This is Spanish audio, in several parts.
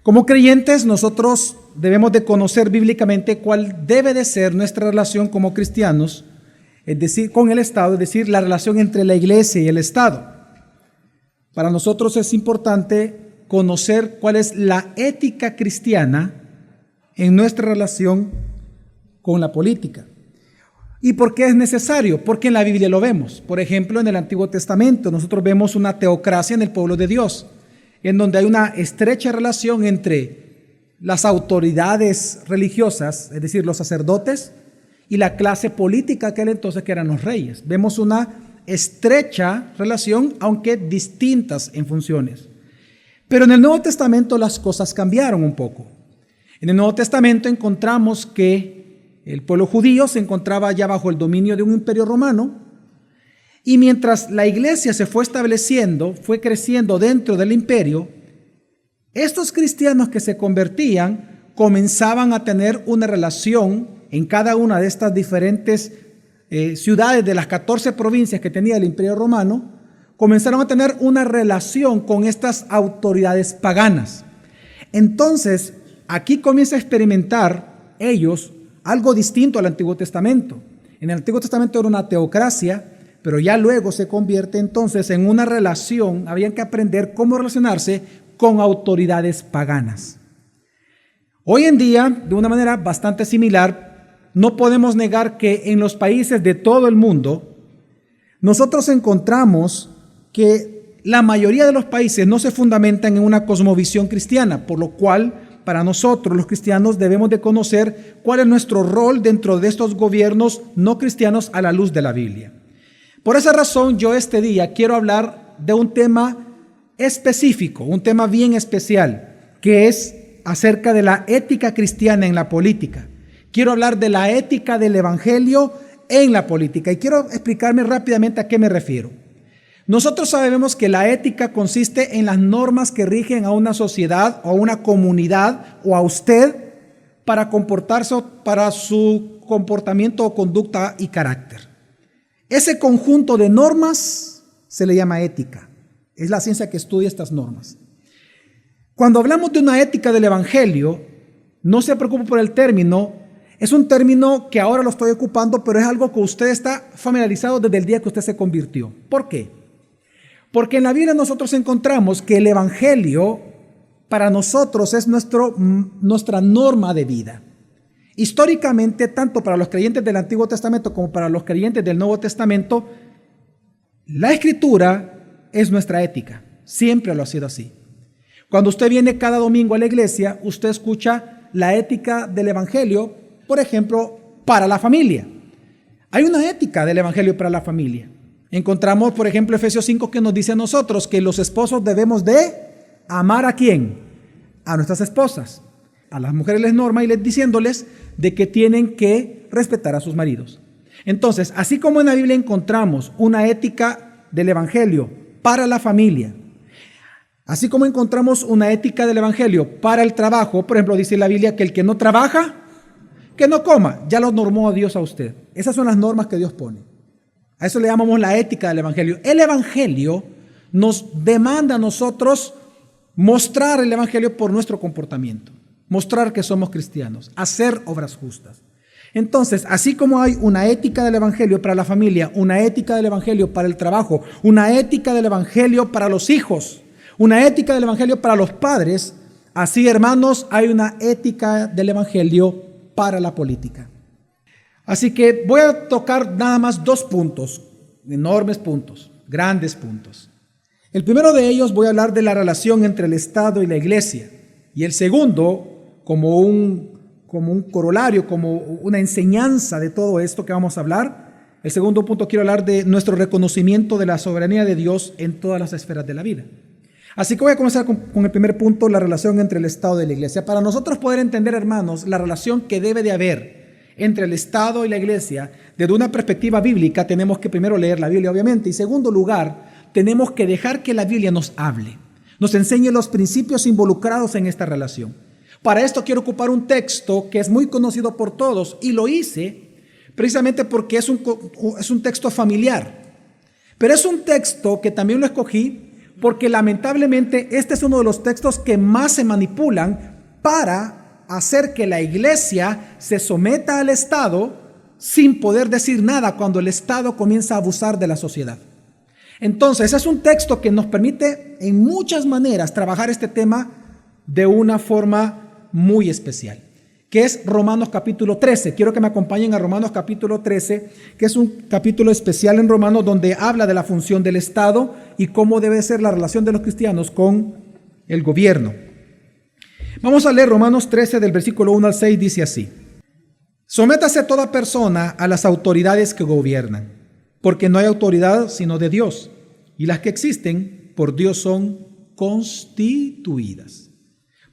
Como creyentes, nosotros debemos de conocer bíblicamente cuál debe de ser nuestra relación como cristianos, es decir, con el Estado, es decir, la relación entre la iglesia y el Estado. Para nosotros es importante conocer cuál es la ética cristiana en nuestra relación con la política. ¿Y por qué es necesario? Porque en la Biblia lo vemos. Por ejemplo, en el Antiguo Testamento nosotros vemos una teocracia en el pueblo de Dios, en donde hay una estrecha relación entre las autoridades religiosas, es decir, los sacerdotes, y la clase política aquel entonces que eran los reyes. Vemos una estrecha relación, aunque distintas en funciones. Pero en el Nuevo Testamento las cosas cambiaron un poco. En el Nuevo Testamento encontramos que el pueblo judío se encontraba ya bajo el dominio de un imperio romano, y mientras la iglesia se fue estableciendo, fue creciendo dentro del imperio, estos cristianos que se convertían comenzaban a tener una relación en cada una de estas diferentes ciudades de las 14 provincias que tenía el imperio romano. Comenzaron a tener una relación con estas autoridades paganas. Entonces, aquí comienza a experimentar ellos algo distinto al Antiguo Testamento. En el Antiguo Testamento era una teocracia, pero ya luego se convierte entonces en una relación. Habían que aprender cómo relacionarse con autoridades paganas. Hoy en día, de una manera bastante similar, no podemos negar que en los países de todo el mundo, nosotros encontramos que la mayoría de los países no se fundamentan en una cosmovisión cristiana, por lo cual para nosotros los cristianos debemos de conocer cuál es nuestro rol dentro de estos gobiernos no cristianos a la luz de la Biblia. Por esa razón yo este día quiero hablar de un tema específico, un tema bien especial, que es acerca de la ética cristiana en la política. Quiero hablar de la ética del evangelio en la política y quiero explicarme rápidamente a qué me refiero. Nosotros sabemos que la ética consiste en las normas que rigen a una sociedad o a una comunidad o a usted para comportarse, para su comportamiento o conducta y carácter. Ese conjunto de normas se le llama ética. Es la ciencia que estudia estas normas. Cuando hablamos de una ética del evangelio, no se preocupe por el término. Es un término que ahora lo estoy ocupando, pero es algo que usted está familiarizado desde el día que usted se convirtió. ¿Por qué? Porque en la Biblia nosotros encontramos que el evangelio para nosotros es nuestra norma de vida. Históricamente, tanto para los creyentes del Antiguo Testamento como para los creyentes del Nuevo Testamento, la Escritura es nuestra ética. Siempre lo ha sido así. Cuando usted viene cada domingo a la iglesia, usted escucha la ética del evangelio, por ejemplo, para la familia. Hay una ética del evangelio para la familia. Encontramos, por ejemplo, Efesios 5 que nos dice a nosotros que los esposos debemos de amar ¿a quién? A nuestras esposas. A las mujeres les norma y les diciéndoles de que tienen que respetar a sus maridos. Entonces, así como en la Biblia encontramos una ética del evangelio para la familia, así como encontramos una ética del evangelio para el trabajo, por ejemplo, dice la Biblia que el que no trabaja, que no coma, ya lo normó a Dios a usted. Esas son las normas que Dios pone. A eso le llamamos la ética del evangelio. El evangelio nos demanda a nosotros mostrar el evangelio por nuestro comportamiento, mostrar que somos cristianos, hacer obras justas. Entonces, así como hay una ética del evangelio para la familia, una ética del evangelio para el trabajo, una ética del evangelio para los hijos, una ética del evangelio para los padres, así, hermanos, hay una ética del evangelio para la política. Así que voy a tocar nada más 2 puntos, enormes puntos, grandes puntos. El primero de ellos voy a hablar de la relación entre el Estado y la iglesia. Y el segundo, como un corolario, como una enseñanza de todo esto que vamos a hablar, el segundo punto quiero hablar de nuestro reconocimiento de la soberanía de Dios en todas las esferas de la vida. Así que voy a comenzar con el primer punto, la relación entre el Estado y la iglesia. Para nosotros poder entender, hermanos, la relación que debe de haber entre el Estado y la iglesia, desde una perspectiva bíblica, tenemos que primero leer la Biblia, obviamente, y en segundo lugar, tenemos que dejar que la Biblia nos hable, nos enseñe los principios involucrados en esta relación. Para esto quiero ocupar un texto que es muy conocido por todos, y lo hice precisamente porque es un texto familiar, pero es un texto que también lo escogí porque lamentablemente este es uno de los textos que más se manipulan para hacer que la iglesia se someta al Estado sin poder decir nada cuando el Estado comienza a abusar de la sociedad. Entonces, es un texto que nos permite en muchas maneras trabajar este tema de una forma muy especial, que es Romanos capítulo 13. Quiero que me acompañen a Romanos capítulo 13, que es un capítulo especial en Romanos donde habla de la función del Estado y cómo debe ser la relación de los cristianos con el gobierno. Vamos a leer Romanos 13 del versículo 1 al 6, dice así: Sométase toda persona a las autoridades que gobiernan, porque no hay autoridad sino de Dios, y las que existen por Dios son constituidas.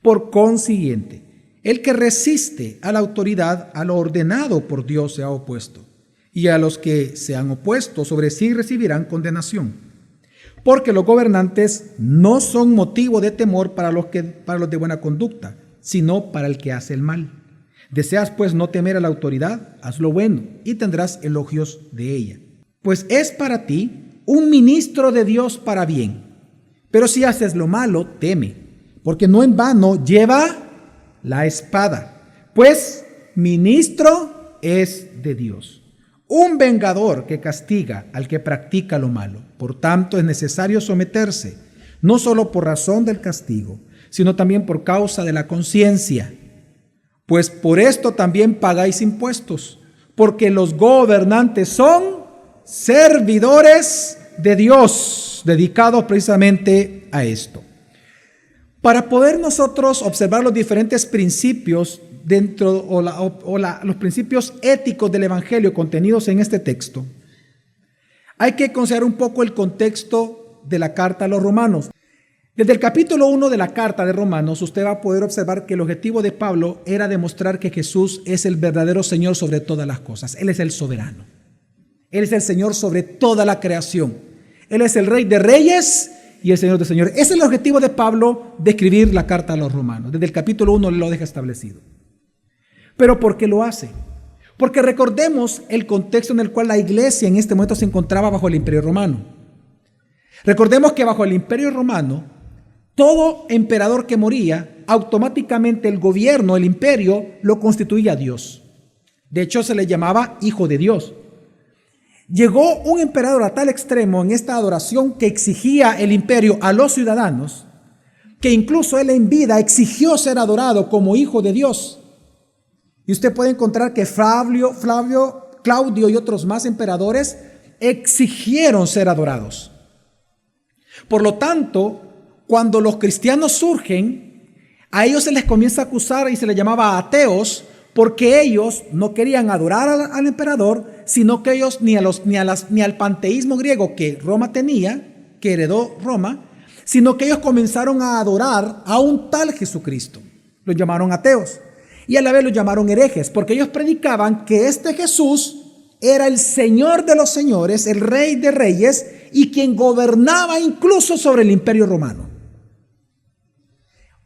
Por consiguiente, el que resiste a la autoridad, a lo ordenado por Dios se ha opuesto, y a los que se han opuesto sobre sí recibirán condenación. Porque los gobernantes no son motivo de temor para los de buena conducta, sino para el que hace el mal. Deseas pues no temer a la autoridad, haz lo bueno, y tendrás elogios de ella. Pues es para ti un ministro de Dios para bien. Pero si haces lo malo, teme, porque no en vano lleva la espada, pues ministro es de Dios, un vengador que castiga al que practica lo malo. Por tanto, es necesario someterse, no solo por razón del castigo, sino también por causa de la conciencia. Pues por esto también pagáis impuestos, porque los gobernantes son servidores de Dios, dedicados precisamente a esto. Para poder nosotros observar los diferentes principios dentro los principios éticos del Evangelio contenidos en este texto, hay que considerar un poco el contexto de la carta a los romanos. Desde el capítulo 1 de la carta de Romanos, usted va a poder observar que el objetivo de Pablo era demostrar que Jesús es el verdadero Señor sobre todas las cosas. Él es el soberano. Él es el Señor sobre toda la creación. Él es el Rey de Reyes y el Señor de Señores. Ese es el objetivo de Pablo de escribir la carta a los romanos. Desde el capítulo 1 lo deja establecido. ¿Pero por qué lo hace? Porque recordemos el contexto en el cual la iglesia en este momento se encontraba bajo el Imperio Romano. Recordemos que bajo el Imperio Romano, todo emperador que moría, automáticamente el gobierno, el imperio, lo constituía Dios. De hecho, se le llamaba Hijo de Dios. Llegó un emperador a tal extremo en esta adoración que exigía el imperio a los ciudadanos, que incluso él en vida exigió ser adorado como Hijo de Dios. Y usted puede encontrar que Flavio, Claudio y otros más emperadores exigieron ser adorados. Por lo tanto, cuando los cristianos surgen, a ellos se les comienza a acusar y se les llamaba ateos, porque ellos no querían adorar al emperador, sino que ellos ni al panteísmo griego que Roma tenía, que heredó Roma, sino que ellos comenzaron a adorar a un tal Jesucristo. Los llamaron ateos y a la vez los llamaron herejes, porque ellos predicaban que este Jesús era el Señor de los señores, el Rey de reyes y quien gobernaba incluso sobre el Imperio Romano.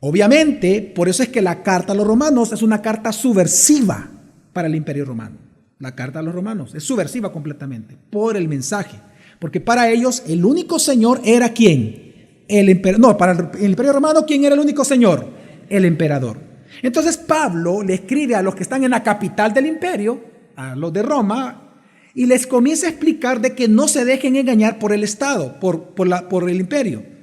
Obviamente, por eso es que la carta a los romanos es una carta subversiva para el Imperio Romano. La carta a los romanos es subversiva completamente por el mensaje, porque para ellos el único señor era ¿quién? El emperador. No, para el Imperio Romano, ¿quién era el único señor? El emperador. Entonces Pablo le escribe a los que están en la capital del imperio, a los de Roma, y les comienza a explicar de que no se dejen engañar por el Estado, por el imperio.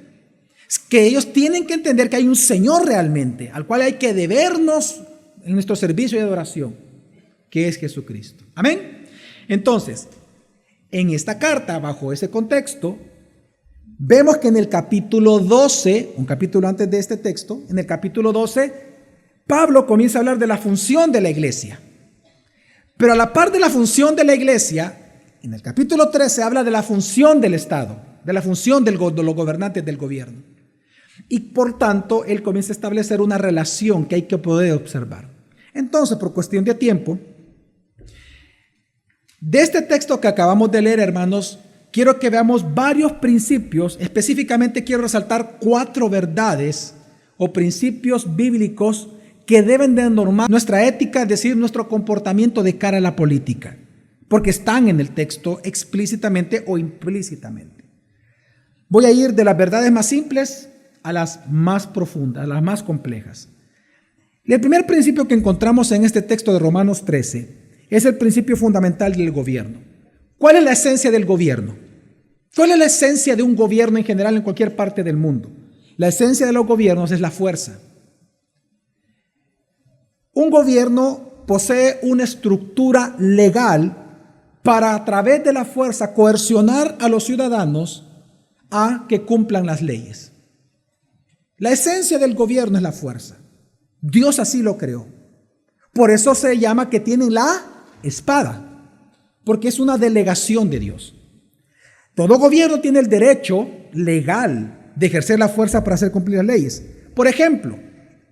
Que ellos tienen que entender que hay un Señor realmente, al cual hay que debernos en nuestro servicio de adoración, que es Jesucristo. Amén. Entonces, en esta carta, bajo ese contexto, vemos que en el capítulo 12, un capítulo antes de este texto, en el capítulo 12, Pablo comienza a hablar de la función de la iglesia. Pero a la par de la función de la iglesia, en el capítulo 13 habla de la función del Estado, de la función de los gobernantes del gobierno. Y por tanto, él comienza a establecer una relación que hay que poder observar. Entonces, por cuestión de tiempo, de este texto que acabamos de leer, hermanos, quiero que veamos varios principios. Específicamente quiero resaltar 4 verdades o principios bíblicos que deben de normar nuestra ética, es decir, nuestro comportamiento de cara a la política, porque están en el texto explícitamente o implícitamente. Voy a ir de las verdades más simples a las más profundas, a las más complejas. El primer principio que encontramos en este texto de Romanos 13 es el principio fundamental del gobierno. ¿Cuál es la esencia del gobierno? ¿Cuál es la esencia de un gobierno en general en cualquier parte del mundo? La esencia de los gobiernos es la fuerza. Un gobierno posee una estructura legal para, a través de la fuerza, coercionar a los ciudadanos a que cumplan las leyes. La esencia del gobierno es la fuerza. Dios así lo creó. Por eso se llama que tienen la espada, porque es una delegación de Dios. Todo gobierno tiene el derecho legal de ejercer la fuerza para hacer cumplir las leyes. Por ejemplo,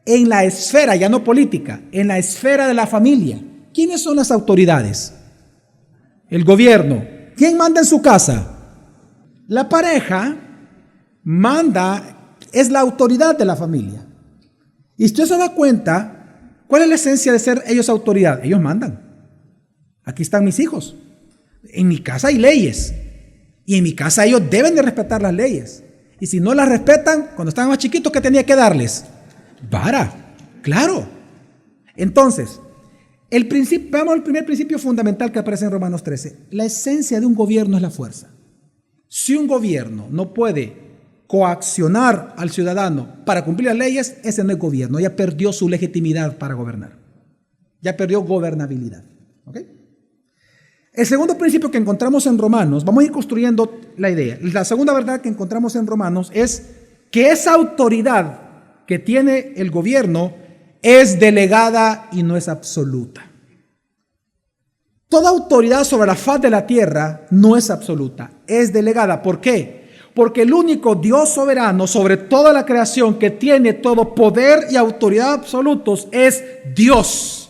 en la esfera, ya no política, en la esfera de la familia, ¿quiénes son las autoridades? El gobierno. ¿Quién manda en su casa? La pareja manda, es la autoridad de la familia. Y usted se da cuenta, ¿cuál es la esencia de ser ellos autoridad? Ellos mandan. Aquí están mis hijos. En mi casa hay leyes. Y en mi casa ellos deben de respetar las leyes. Y si no las respetan, cuando estaban más chiquitos, ¿qué tenía que darles? Vara, claro. Entonces, veamos el primer principio fundamental que aparece en Romanos 13. La esencia de un gobierno es la fuerza. Si un gobierno no puede coaccionar al ciudadano para cumplir las leyes, ese no es gobierno. Ya perdió su legitimidad para gobernar. Ya perdió gobernabilidad. ¿Ok? El segundo principio que encontramos en Romanos, vamos a ir construyendo la idea. La segunda verdad que encontramos en Romanos es que esa autoridad que tiene el gobierno es delegada y no es absoluta. Toda autoridad sobre la faz de la tierra no es absoluta, es delegada. ¿Por qué? Porque el único Dios soberano sobre toda la creación que tiene todo poder y autoridad absolutos es Dios,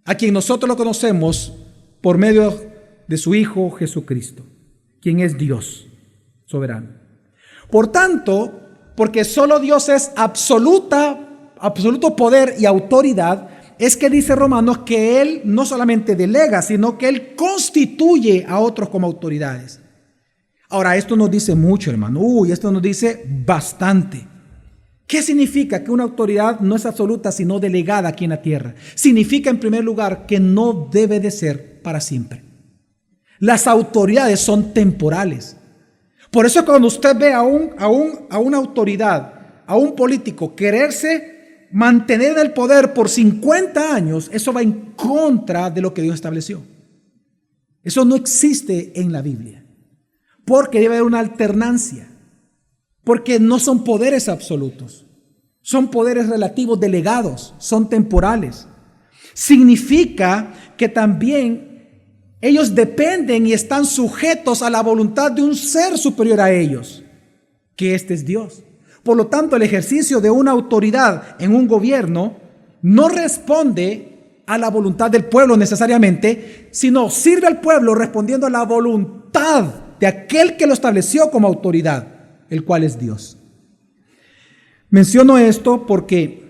a quien nosotros lo conocemos por medio de su Hijo Jesucristo, quien es Dios soberano. Por tanto, porque solo Dios es absoluto poder y autoridad, es que dice Romanos que Él no solamente delega, sino que Él constituye a otros como autoridades. Ahora, esto nos dice mucho, hermano. Esto nos dice bastante. ¿Qué significa que una autoridad no es absoluta, sino delegada aquí en la tierra? Significa, en primer lugar, que no debe de ser para siempre. Las autoridades son temporales. Por eso cuando usted ve a una autoridad, a un político, quererse mantener el poder por 50 años, eso va en contra de lo que Dios estableció. Eso no existe en la Biblia. Porque debe haber una alternancia. Porque no son poderes absolutos. Son poderes relativos delegados. Son temporales. Significa que también ellos dependen y están sujetos a la voluntad de un ser superior a ellos, que este es Dios. Por lo tanto, el ejercicio de una autoridad en un gobierno no responde a la voluntad del pueblo necesariamente, sino sirve al pueblo respondiendo a la voluntad de aquel que lo estableció como autoridad, el cual es Dios. Menciono esto porque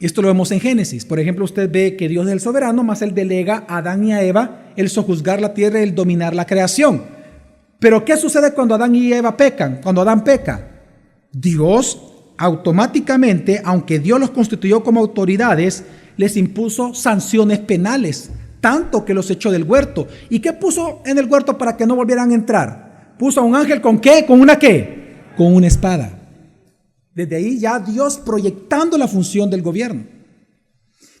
esto lo vemos en Génesis. Por ejemplo, usted ve que Dios es el soberano, más Él delega a Adán y a Eva el sojuzgar la tierra y el dominar la creación. Pero ¿qué sucede cuando Adán y Eva pecan? Cuando Adán peca, Dios automáticamente, aunque Dios los constituyó como autoridades, les impuso sanciones penales, tanto que los echó del huerto. ¿Y qué puso en el huerto para que no volvieran a entrar? Puso a un ángel ¿con qué? ¿Con una qué? Con una espada. Desde ahí ya Dios proyectando la función del gobierno.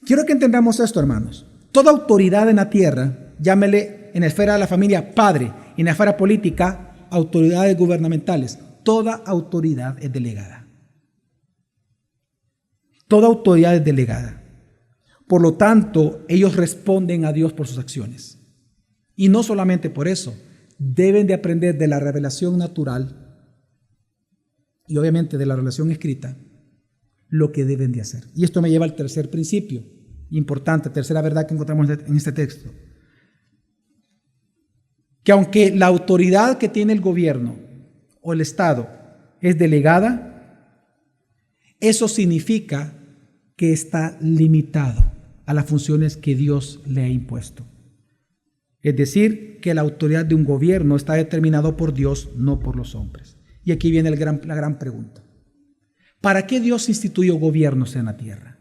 Quiero que entendamos esto, hermanos. Toda autoridad en la tierra, llámele en la esfera de la familia padre, y en la esfera política autoridades gubernamentales, toda autoridad es delegada. Toda autoridad es delegada. Por lo tanto, ellos responden a Dios por sus acciones. Y no solamente por eso, deben de aprender de la revelación natural y obviamente de la revelación escrita lo que deben de hacer. Y esto me lleva al tercer principio importante, tercera verdad que encontramos en este texto. Que aunque la autoridad que tiene el gobierno o el Estado es delegada, eso significa que está limitado a las funciones que Dios le ha impuesto. Es decir, que la autoridad de un gobierno está determinado por Dios, no por los hombres. Y aquí viene la gran pregunta. ¿Para qué Dios instituyó gobiernos en la tierra?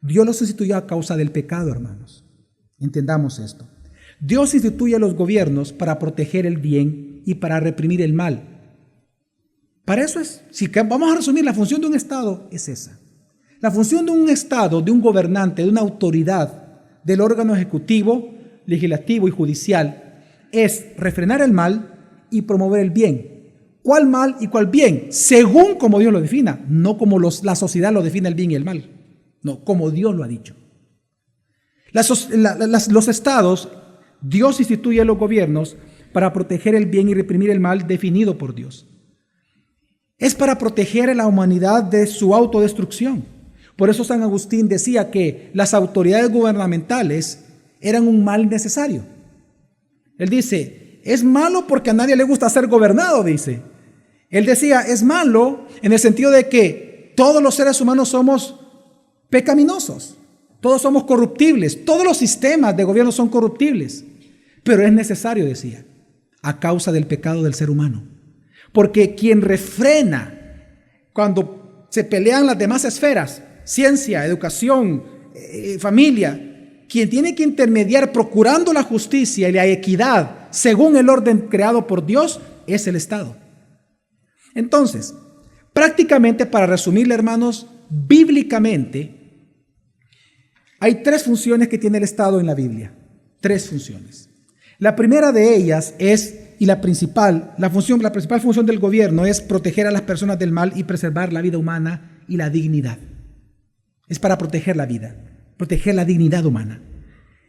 Dios los instituyó a causa del pecado, hermanos. Entendamos esto. Dios instituye los gobiernos para proteger el bien y para reprimir el mal. Para eso es, si vamos a resumir, la función de un Estado es esa. La función de un Estado, de un gobernante, de una autoridad, del órgano ejecutivo, legislativo y judicial, es refrenar el mal y promover el bien. ¿Cuál mal y cuál bien? Según como Dios lo defina, no como la sociedad lo define el bien y el mal. No, como Dios lo ha dicho. Los estados, Dios instituye los gobiernos para proteger el bien y reprimir el mal definido por Dios. Es para proteger a la humanidad de su autodestrucción. Por eso San Agustín decía que las autoridades gubernamentales eran un mal necesario. Él dice, es malo porque a nadie le gusta ser gobernado, dice. Él decía, es malo en el sentido de que todos los seres humanos somos pecaminosos, todos somos corruptibles, todos los sistemas de gobierno son corruptibles, pero es necesario, decía, a causa del pecado del ser humano. Porque quien refrena cuando se pelean las demás esferas, ciencia, educación, familia, quien tiene que intermediar procurando la justicia y la equidad según el orden creado por Dios es el Estado. Entonces, prácticamente para resumirle, hermanos, bíblicamente hay tres funciones que tiene el Estado en la Biblia. Tres funciones. La primera de ellas es, y la principal función del gobierno es proteger a las personas del mal y preservar la vida humana y la dignidad. Es para proteger la vida, proteger la dignidad humana.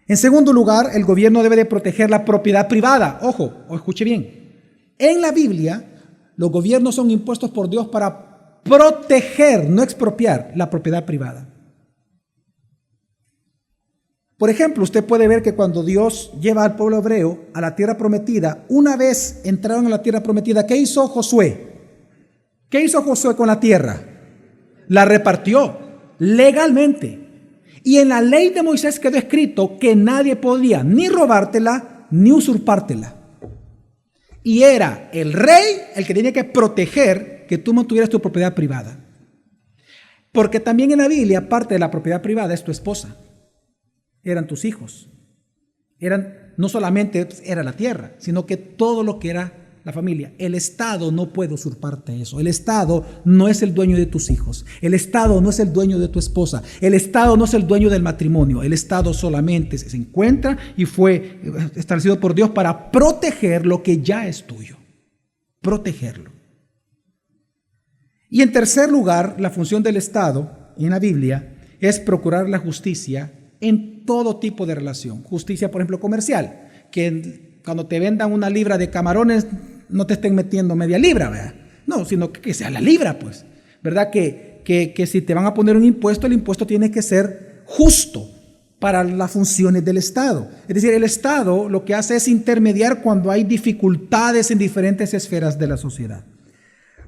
En segundo lugar, el gobierno debe de proteger la propiedad privada. Ojo, escuche bien. En la Biblia, los gobiernos son impuestos por Dios para proteger, no expropiar, la propiedad privada. Por ejemplo, usted puede ver que cuando Dios lleva al pueblo hebreo a la tierra prometida, una vez entraron a la tierra prometida, ¿qué hizo Josué? ¿Qué hizo Josué con la tierra? La repartió legalmente. Y en la ley de Moisés quedó escrito que nadie podía ni robártela ni usurpártela. Y era el rey el que tenía que proteger que tú mantuvieras tu propiedad privada. Porque también en la Biblia parte de la propiedad privada es tu esposa. Eran tus hijos. No solamente era la tierra, sino que todo lo que era la familia. El Estado no puede usurparte eso. El Estado no es el dueño de tus hijos. El Estado no es el dueño de tu esposa. El Estado no es el dueño del matrimonio. El Estado solamente se encuentra y fue establecido por Dios para proteger lo que ya es tuyo. Protegerlo. Y en tercer lugar, la función del Estado en la Biblia es procurar la justicia en todo tipo de relación. Justicia, por ejemplo, comercial, que cuando te vendan una libra de camarones no te estén metiendo media libra, ¿verdad? No, sino que sea la libra, pues, ¿verdad? Que si te van a poner un impuesto, el impuesto tiene que ser justo para las funciones del Estado. Es decir, el Estado lo que hace es intermediar cuando hay dificultades en diferentes esferas de la sociedad.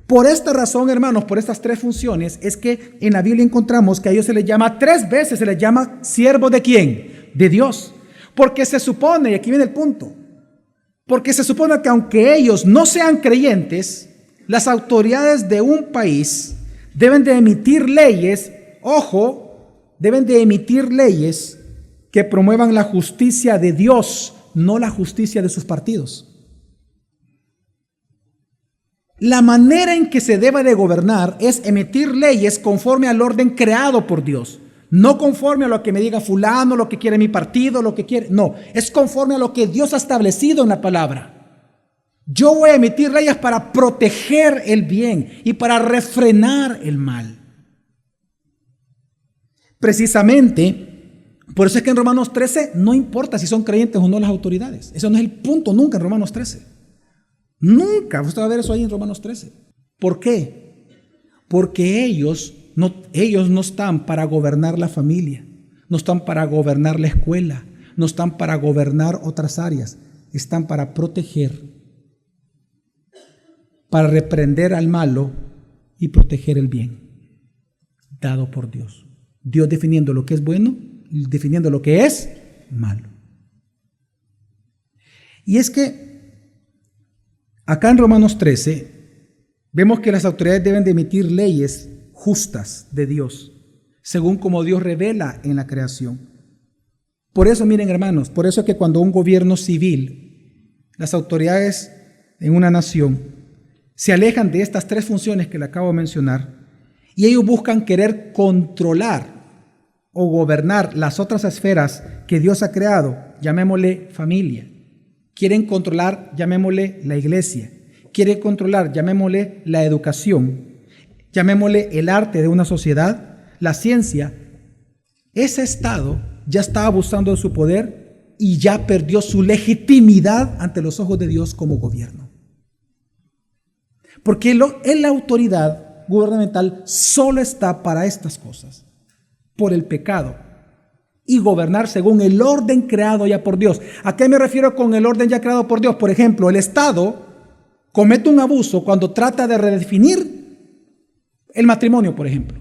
Por esta razón, hermanos, por estas tres funciones, es que en la Biblia encontramos que a ellos se les llama 3 veces, se les llama siervos ¿de quién? De Dios. Porque se supone, y aquí viene el punto, porque se supone que aunque ellos no sean creyentes, las autoridades de un país deben de emitir leyes, ojo, deben de emitir leyes que promuevan la justicia de Dios, no la justicia de sus partidos. La manera en que se debe de gobernar es emitir leyes conforme al orden creado por Dios. No conforme a lo que me diga fulano, lo que quiere mi partido, lo que quiere. No, es conforme a lo que Dios ha establecido en la palabra. Yo voy a emitir leyes para proteger el bien y para refrenar el mal. Precisamente, por eso es que en Romanos 13 no importa si son creyentes o no las autoridades. Eso no es el punto nunca en Romanos 13. Nunca. Usted va a ver eso ahí en Romanos 13. ¿Por qué? Porque ellos no están para gobernar la familia, no están para gobernar la escuela, no están para gobernar otras áreas, están para proteger, para reprender al malo y proteger el bien dado por Dios. Dios definiendo lo que es bueno y definiendo lo que es malo. Y es que acá en Romanos 13 vemos que las autoridades deben de emitir leyes justas de Dios, según como Dios revela en la creación. Por eso, miren hermanos, por eso es que cuando un gobierno civil, las autoridades en una nación, se alejan de estas tres funciones que le acabo de mencionar, y ellos buscan querer controlar o gobernar las otras esferas que Dios ha creado, llamémosle familia. Quieren controlar, llamémosle la iglesia. Quieren controlar, llamémosle la educación. Llamémosle el arte de una sociedad, la ciencia. Ese Estado ya está abusando de su poder y ya perdió su legitimidad ante los ojos de Dios como gobierno. Porque la autoridad gubernamental solo está para estas cosas, por el pecado, y gobernar según el orden creado ya por Dios. ¿A qué me refiero con el orden ya creado por Dios? Por ejemplo, el Estado comete un abuso cuando trata de redefinir el matrimonio, por ejemplo.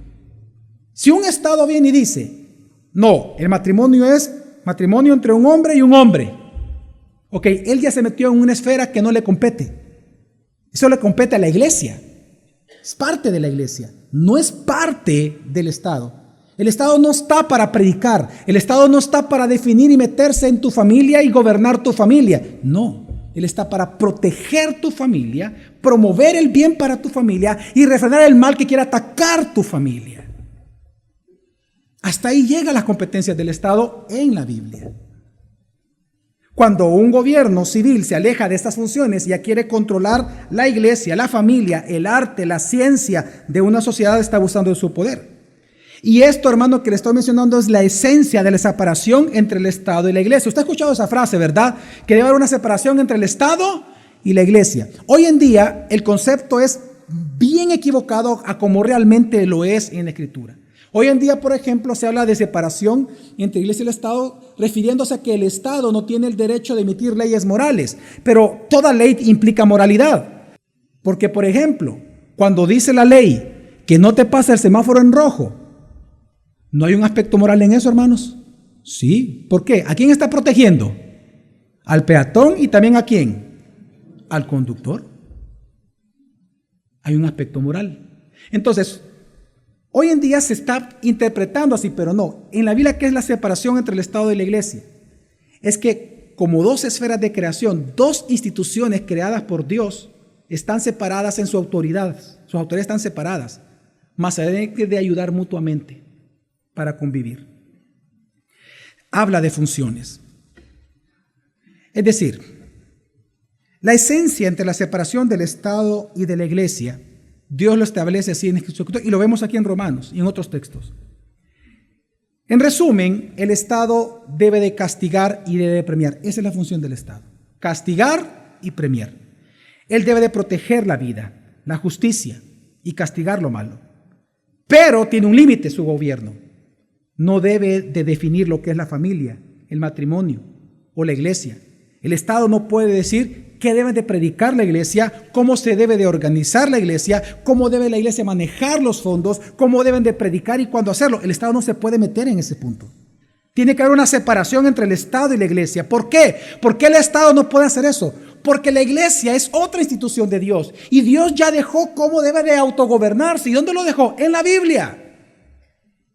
Si un Estado viene y dice, no, el matrimonio es matrimonio entre un hombre y un hombre. Ok, él ya se metió en una esfera que no le compete. Eso le compete a la iglesia. Es parte de la iglesia, no es parte del Estado. El Estado no está para predicar. El Estado no está para definir y meterse en tu familia y gobernar tu familia. No, Él está para proteger tu familia, promover el bien para tu familia y refrenar el mal que quiera atacar tu familia. Hasta ahí llegan las competencias del Estado en la Biblia. Cuando un gobierno civil se aleja de estas funciones y ya quiere controlar la iglesia, la familia, el arte, la ciencia de una sociedad, está abusando de su poder. Y esto, hermano, que le estoy mencionando es la esencia de la separación entre el Estado y la iglesia. Usted ha escuchado esa frase, ¿verdad? Que debe haber una separación entre el Estado y la iglesia. Hoy en día el concepto es bien equivocado a como realmente lo es en la Escritura. Hoy en día, por ejemplo, se habla de separación entre iglesia y el Estado, refiriéndose a que el Estado no tiene el derecho de emitir leyes morales. Pero toda ley implica moralidad. Porque, por ejemplo, cuando dice la ley que no te pasa el semáforo en rojo, ¿no hay un aspecto moral en eso, hermanos? Sí. ¿Por qué? ¿A quién está protegiendo? Al peatón y también ¿a quién? Al conductor. Hay un aspecto moral. Entonces, hoy en día se está interpretando así, pero no. En la Biblia, ¿qué es la separación entre el Estado y la iglesia? Es que como dos esferas de creación, dos instituciones creadas por Dios, están separadas en su autoridad. Sus autoridades están separadas, mas se deben de ayudar mutuamente para convivir. Habla de funciones. Es decir, la esencia entre la separación del Estado y de la iglesia, Dios lo establece así en Escritura y lo vemos aquí en Romanos y en otros textos. En resumen, el Estado debe de castigar y debe de premiar. Esa es la función del Estado. Castigar y premiar. Él debe de proteger la vida, la justicia y castigar lo malo. Pero tiene un límite su gobierno. No debe de definir lo que es la familia, el matrimonio o la iglesia. El Estado no puede decir qué debe de predicar la iglesia, cómo se debe de organizar la iglesia, cómo debe la iglesia manejar los fondos, cómo deben de predicar y cuándo hacerlo. El Estado no se puede meter en ese punto. Tiene que haber una separación entre el Estado y la iglesia. ¿Por qué? ¿Por qué el Estado no puede hacer eso? Porque la iglesia es otra institución de Dios y Dios ya dejó cómo debe de autogobernarse. ¿Y dónde lo dejó? En la Biblia.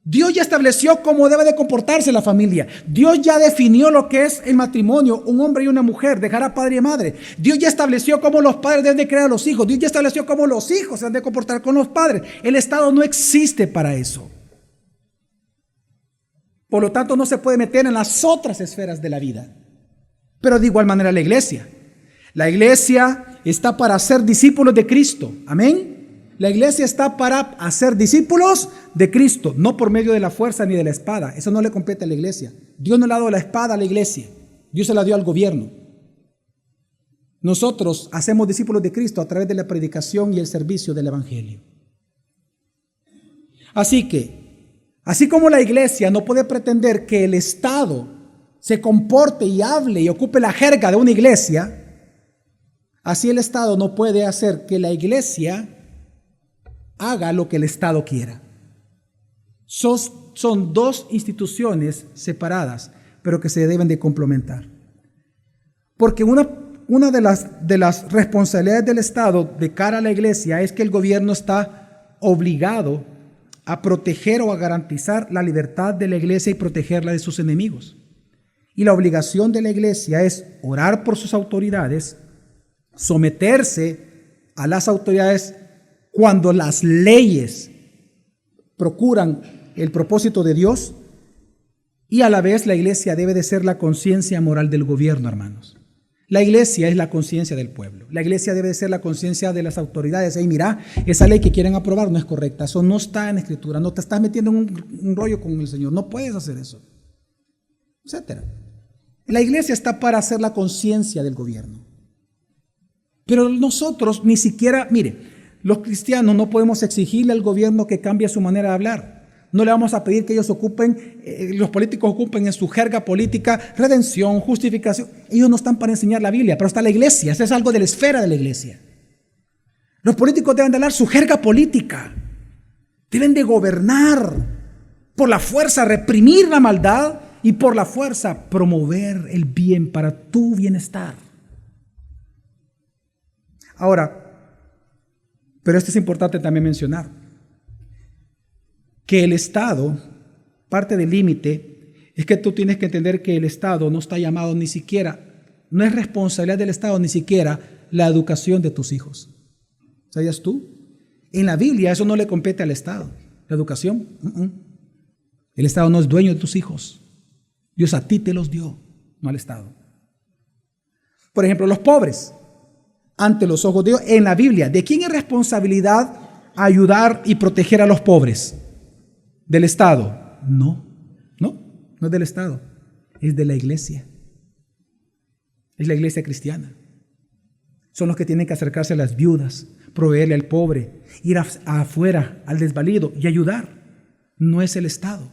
Dios ya estableció cómo debe de comportarse la familia. Dios ya definió lo que es el matrimonio, un hombre y una mujer, dejar a padre y madre. Dios ya estableció cómo los padres deben de crear a los hijos. Dios ya estableció cómo los hijos se han de comportar con los padres. El Estado no existe para eso. Por lo tanto, no se puede meter en las otras esferas de la vida. Pero de igual manera la iglesia. La iglesia está para ser discípulos de Cristo. Amén. La iglesia está para hacer discípulos de Cristo, no por medio de la fuerza ni de la espada. Eso no le compete a la iglesia. Dios no le ha dado la espada a la iglesia. Dios se la dio al gobierno. Nosotros hacemos discípulos de Cristo a través de la predicación y el servicio del evangelio. Así que, así como la iglesia no puede pretender que el Estado se comporte y hable y ocupe la jerga de una iglesia, así el Estado no puede hacer que la iglesia haga lo que el Estado quiera. Son dos instituciones separadas, pero que se deben de complementar. Porque una una de las responsabilidades del Estado de cara a la iglesia es que el gobierno está obligado a proteger o a garantizar la libertad de la iglesia y protegerla de sus enemigos. Y la obligación de la iglesia es orar por sus autoridades, someterse a las autoridades cuando las leyes procuran el propósito de Dios, y a la vez la iglesia debe de ser la conciencia moral del gobierno, hermanos. La iglesia es la conciencia del pueblo. La iglesia debe de ser la conciencia de las autoridades. Hey, mira, esa ley que quieren aprobar no es correcta. Eso no está en la Escritura. No te estás metiendo en un rollo con el Señor. No puedes hacer eso, etcétera. La iglesia está para ser la conciencia del gobierno. Pero nosotros ni siquiera, mire, los cristianos no podemos exigirle al gobierno que cambie su manera de hablar. No le vamos a pedir que ellos los políticos ocupen en su jerga política redención, justificación. Ellos no están para enseñar la Biblia, pero está la iglesia. Eso es algo de la esfera de la iglesia. Los políticos deben de hablar su jerga política. Deben de gobernar por la fuerza, reprimir la maldad y por la fuerza promover el bien para tu bienestar. Ahora, pero esto es importante también mencionar, que el Estado, parte del límite, es que tú tienes que entender que el Estado no está llamado ni siquiera, no es responsabilidad del Estado ni siquiera la educación de tus hijos. ¿Sabías tú? En la Biblia eso no le compete al Estado, la educación. El Estado no es dueño de tus hijos. Dios a ti te los dio, no al Estado. Por ejemplo, los pobres, ante los ojos de Dios, en la Biblia, ¿de quién es responsabilidad ayudar y proteger a los pobres? ¿Del Estado? No es del Estado, es de la iglesia. Es la iglesia cristiana. Son los que tienen que acercarse a las viudas, proveerle al pobre, ir afuera al desvalido y ayudar. No es el Estado.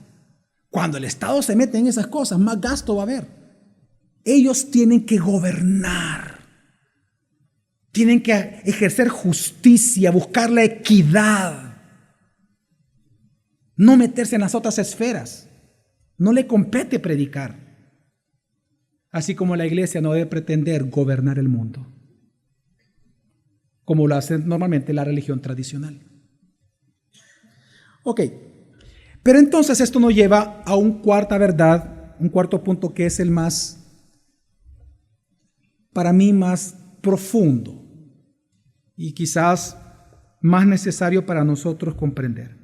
Cuando el Estado se mete en esas cosas, más gasto va a haber. Ellos tienen que gobernar. Tienen que ejercer justicia, buscar la equidad. No meterse en las otras esferas. No le compete predicar. Así como la iglesia no debe pretender gobernar el mundo, como lo hace normalmente la religión tradicional. Ok, pero entonces esto nos lleva a un cuarto punto que es el más, para mí, más profundo y quizás más necesario para nosotros comprender.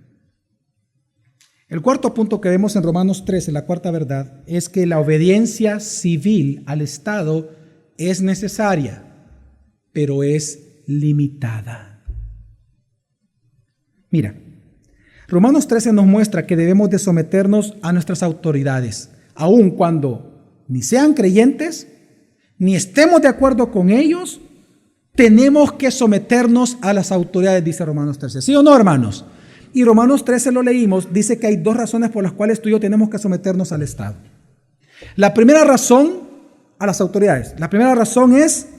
El cuarto punto que vemos en Romanos 13, la cuarta verdad, es que la obediencia civil al Estado es necesaria, pero es limitada. Mira, Romanos 13 nos muestra que debemos de someternos a nuestras autoridades, aun cuando ni sean creyentes, ni estemos de acuerdo con ellos, tenemos que someternos a las autoridades, dice Romanos 13. ¿Sí o no, hermanos? Y Romanos 13 lo leímos, dice que hay dos razones por las cuales tú y yo tenemos que someternos al Estado. La primera razón, a las autoridades. La primera razón es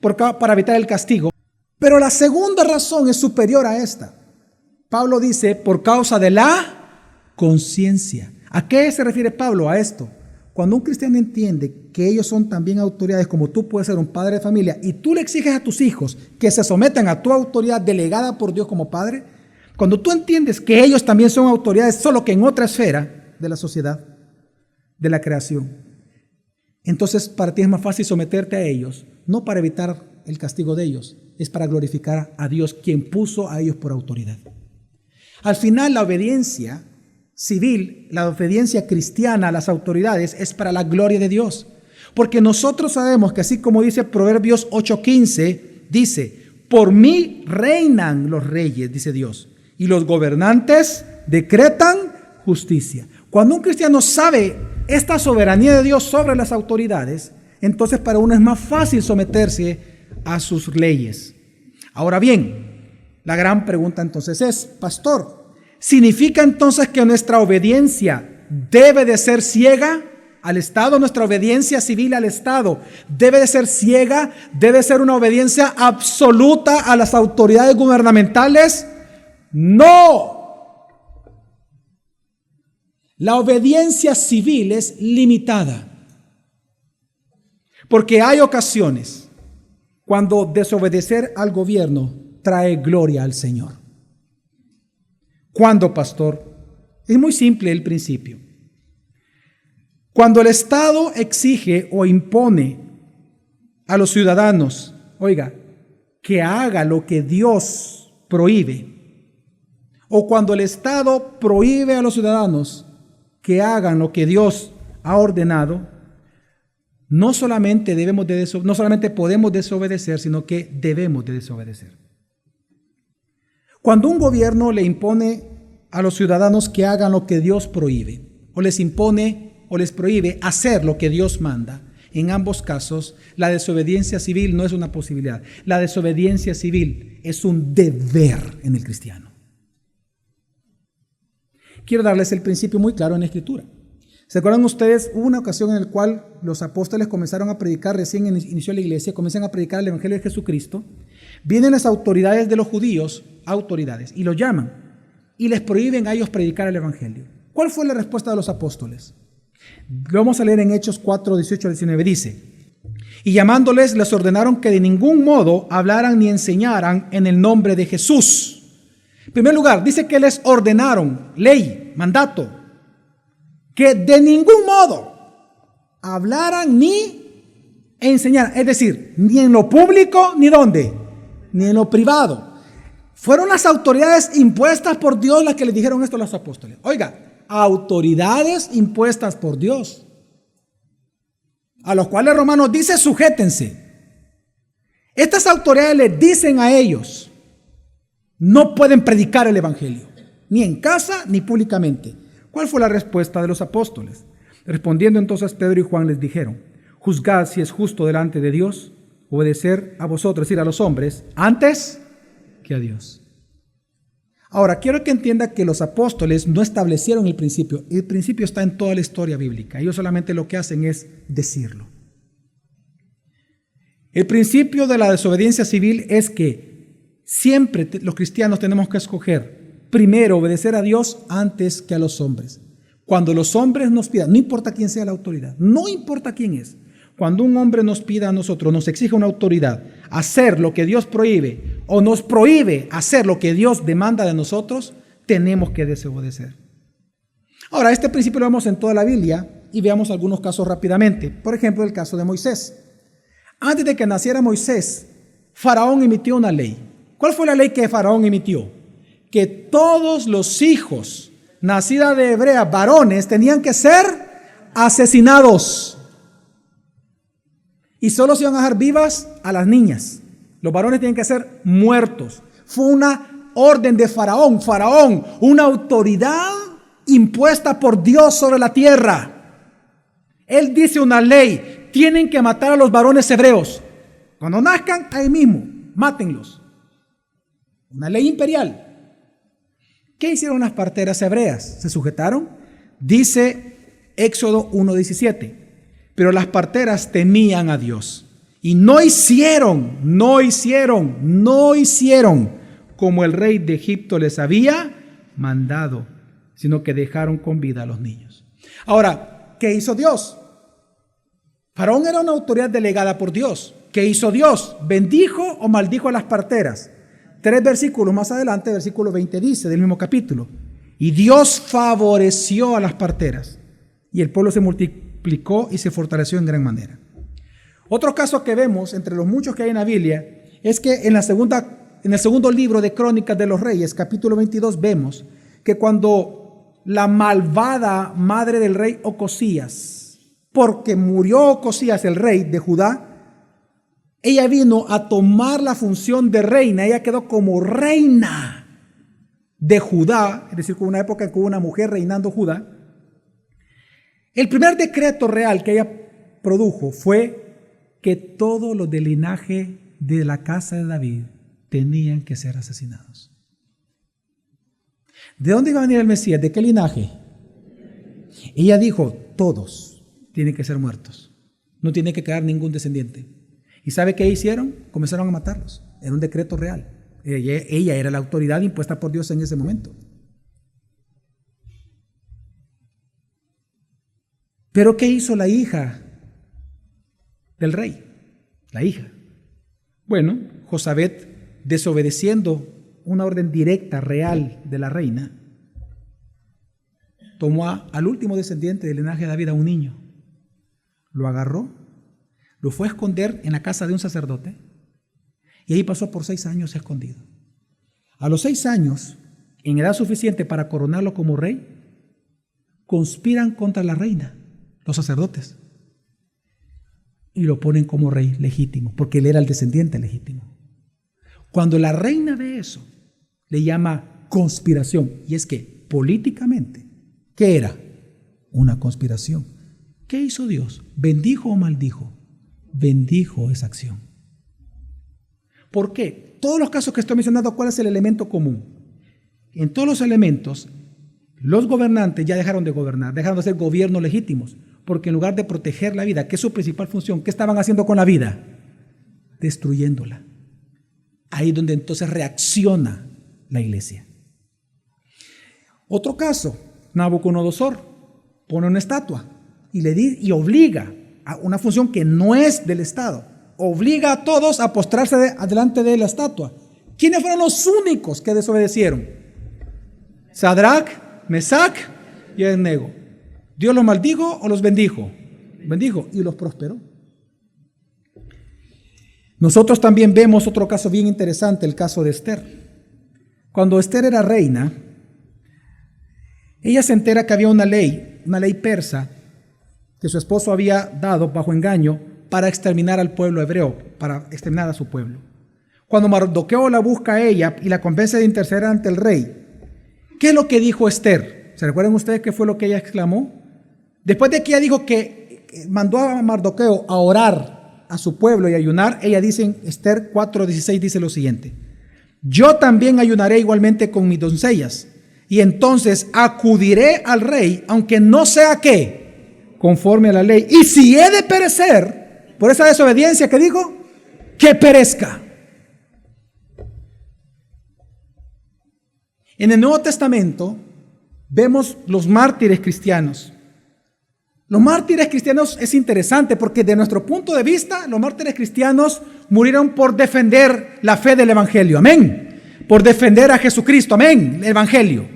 para evitar el castigo. Pero la segunda razón es superior a esta. Pablo dice, por causa de la conciencia. ¿A qué se refiere Pablo a esto? Cuando un cristiano entiende que ellos son también autoridades, como tú puedes ser un padre de familia, y tú le exiges a tus hijos que se sometan a tu autoridad delegada por Dios como padre, cuando tú entiendes que ellos también son autoridades, solo que en otra esfera de la sociedad, de la creación, entonces para ti es más fácil someterte a ellos, no para evitar el castigo de ellos, es para glorificar a Dios, quien puso a ellos por autoridad. Al final, la obediencia civil, la obediencia cristiana a las autoridades es para la gloria de Dios. Porque nosotros sabemos que así como dice Proverbios 8:15, dice, por mí reinan los reyes, dice Dios, y los gobernantes decretan justicia. Cuando un cristiano sabe esta soberanía de Dios sobre las autoridades, entonces para uno es más fácil someterse a sus leyes. Ahora bien, la gran pregunta entonces es, pastor, ¿significa entonces que nuestra obediencia debe de ser ciega al Estado? Nuestra obediencia civil al Estado debe de ser ciega, debe ser una obediencia absoluta a las autoridades gubernamentales. No. La obediencia civil es limitada. Porque hay ocasiones cuando desobedecer al gobierno trae gloria al Señor. ¿Cuándo, pastor? Es muy simple el principio. Cuando el Estado exige o impone a los ciudadanos, oiga, que haga lo que Dios prohíbe, o cuando el Estado prohíbe a los ciudadanos que hagan lo que Dios ha ordenado, no solamente podemos desobedecer, sino que debemos de desobedecer. Cuando un gobierno le impone a los ciudadanos que hagan lo que Dios prohíbe, o les impone o les prohíbe hacer lo que Dios manda, en ambos casos la desobediencia civil no es una posibilidad. La desobediencia civil es un deber en el cristiano. Quiero darles el principio muy claro en la Escritura. ¿Se acuerdan ustedes? Hubo una ocasión en la cual los apóstoles comenzaron a predicar, recién inició la iglesia, comienzan a predicar el Evangelio de Jesucristo. Vienen las autoridades de los judíos, y los llaman y les prohíben a ellos predicar el Evangelio. ¿Cuál fue la respuesta de los apóstoles? Lo vamos a leer en Hechos 4, 18 al 19. Dice: y llamándoles les ordenaron que de ningún modo hablaran ni enseñaran en el nombre de Jesús. En primer lugar, dice que les ordenaron, ley, mandato, que de ningún modo hablaran ni enseñaran. Es decir, ni en lo público, ni dónde, ni en lo privado. Fueron las autoridades impuestas por Dios las que les dijeron esto a los apóstoles. Oiga, autoridades impuestas por Dios, a los cuales Romanos dice: sujétense. Estas autoridades les dicen a ellos: no pueden predicar el Evangelio, ni en casa ni públicamente. ¿Cuál fue la respuesta de los apóstoles? Respondiendo entonces Pedro y Juan les dijeron: juzgad si es justo delante de Dios obedecer a vosotros, es decir, a los hombres, antes que a Dios. Ahora, quiero que entienda que los apóstoles no establecieron el principio. El principio está en toda la historia bíblica. Ellos solamente lo que hacen es decirlo. El principio de la desobediencia civil es que siempre los cristianos tenemos que escoger primero obedecer a Dios antes que a los hombres. Cuando los hombres nos pidan, no importa quién sea la autoridad, no importa quién es. Cuando un hombre nos pida a nosotros, nos exige una autoridad, hacer lo que Dios prohíbe o nos prohíbe hacer lo que Dios demanda de nosotros, tenemos que desobedecer. Ahora, este principio lo vemos en toda la Biblia y veamos algunos casos rápidamente. Por ejemplo, el caso de Moisés. Antes de que naciera Moisés, Faraón emitió una ley. ¿Cuál fue la ley que Faraón emitió? Que todos los hijos nacidos de hebrea, varones, tenían que ser asesinados. Y solo se iban a dejar vivas a las niñas. Los varones tienen que ser muertos. Fue una orden de Faraón. Faraón, una autoridad impuesta por Dios sobre la tierra. Él dice una ley: tienen que matar a los varones hebreos. Cuando nazcan, ahí mismo, mátenlos. Una ley imperial. ¿Qué hicieron las parteras hebreas? ¿Se sujetaron? Dice Éxodo 1:17. Pero las parteras temían a Dios y no hicieron como el rey de Egipto les había mandado, sino que dejaron con vida a los niños. Ahora, ¿qué hizo Dios? Faraón era una autoridad delegada por Dios. ¿Qué hizo Dios? ¿Bendijo o maldijo a las parteras? 3 versículos más adelante, versículo 20 dice del mismo capítulo: y Dios favoreció a las parteras y el pueblo se multiplicó y se fortaleció en gran manera. Otro caso que vemos entre los muchos que hay en la Biblia es que en el segundo libro de Crónicas de los Reyes, capítulo 22, vemos que cuando la malvada madre del rey Ocosías, porque murió Ocosías, el rey de Judá, ella vino a tomar la función de reina. Ella quedó como reina de Judá, es decir, con una época en que hubo una mujer reinando Judá. El primer decreto real que ella produjo fue que todos los del linaje de la casa de David tenían que ser asesinados. ¿De dónde iba a venir el Mesías? ¿De qué linaje? Ella dijo: todos tienen que ser muertos. No tiene que quedar ningún descendiente. ¿Y sabe qué hicieron? Comenzaron a matarlos. Era un decreto real. Ella era la autoridad impuesta por Dios en ese momento. Pero ¿qué hizo la hija del rey, la hija. Bueno, Josabet, desobedeciendo una orden directa, real de la reina, tomó al último descendiente del linaje de David, a un niño, lo agarró, lo fue a esconder en la casa de un sacerdote y ahí pasó por 6 años escondido. A los 6 años, en edad suficiente para coronarlo como rey, conspiran contra la reina, los sacerdotes, y lo ponen como rey legítimo, porque él era el descendiente legítimo. Cuando la reina ve eso, le llama conspiración, y es que políticamente, ¿qué era? Una conspiración. ¿Qué hizo Dios? ¿Bendijo o maldijo? Bendijo esa acción. ¿Por qué? Todos los casos que estoy mencionando, ¿cuál es el elemento común? En todos los elementos, los gobernantes ya dejaron de gobernar, dejaron de ser gobiernos legítimos, porque en lugar de proteger la vida, que es su principal función, ¿qué estaban haciendo con la vida? Destruyéndola. Ahí es donde entonces reacciona la iglesia. Otro caso, Nabucodonosor pone una estatua y obliga a una función que no es del Estado, obliga a todos a postrarse delante de la estatua. ¿Quiénes fueron los únicos que desobedecieron? Sadrach, Mesac y Abednego. ¿Dios los maldijo o los bendijo? Bendijo y los prosperó. Nosotros también vemos otro caso bien interesante, el caso de Esther. Cuando Esther era reina, ella se entera que había una ley persa que su esposo había dado bajo engaño para exterminar al pueblo hebreo, para exterminar a su pueblo. Cuando Mardoqueo la busca a ella y la convence de interceder ante el rey, ¿qué es lo que dijo Esther? ¿Se recuerdan ustedes qué fue lo que ella exclamó? Después de que ella dijo que mandó a Mardoqueo a orar a su pueblo y ayunar, ella dice en Esther 4:16, dice lo siguiente: yo también ayunaré igualmente con mis doncellas, y entonces acudiré al rey, aunque no sea ¿qué? Conforme a la ley. Y si he de perecer por esa desobediencia que digo, que perezca. En el Nuevo Testamento vemos los mártires cristianos. Los mártires cristianos es interesante porque de nuestro punto de vista, los mártires cristianos murieron por defender la fe del Evangelio, amén, por defender a Jesucristo, amén, el Evangelio.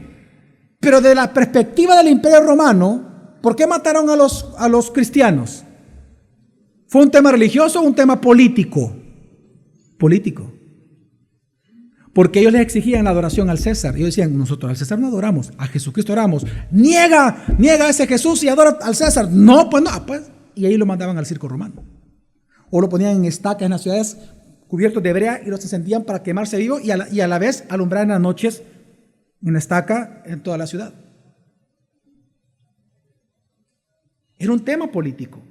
Pero de la perspectiva del Imperio Romano, ¿por qué mataron a los cristianos? ¿Fue un tema religioso o un tema político? Político. Porque ellos les exigían la adoración al César. Ellos decían, nosotros al César no adoramos, a Jesucristo oramos. Niega a ese Jesús y adora al César. No, pues no. Pues. Y ahí lo mandaban al circo romano. O lo ponían en estacas en las ciudades cubiertos de brea y los encendían para quemarse vivo y a la vez alumbrar en las noches en la estaca en toda la ciudad. Era un tema político.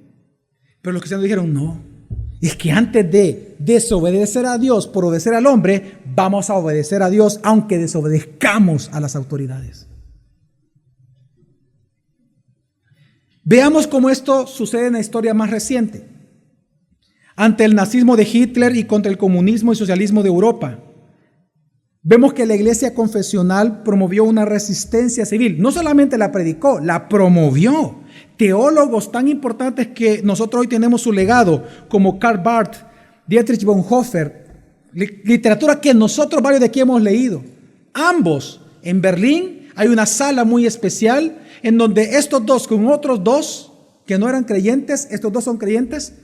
Pero los cristianos dijeron, no. Es que antes de desobedecer a Dios por obedecer al hombre, vamos a obedecer a Dios aunque desobedezcamos a las autoridades. Veamos cómo esto sucede en la historia más reciente. Ante el nazismo de Hitler y contra el comunismo y socialismo de Europa, vemos que la iglesia confesional promovió una resistencia civil. No solamente la predicó, la promovió. Teólogos tan importantes que nosotros hoy tenemos su legado, como Karl Barth, Dietrich Bonhoeffer, literatura que nosotros varios de aquí hemos leído. Ambos, en Berlín hay una sala muy especial en donde estos dos con otros dos que no eran creyentes, estos dos son creyentes,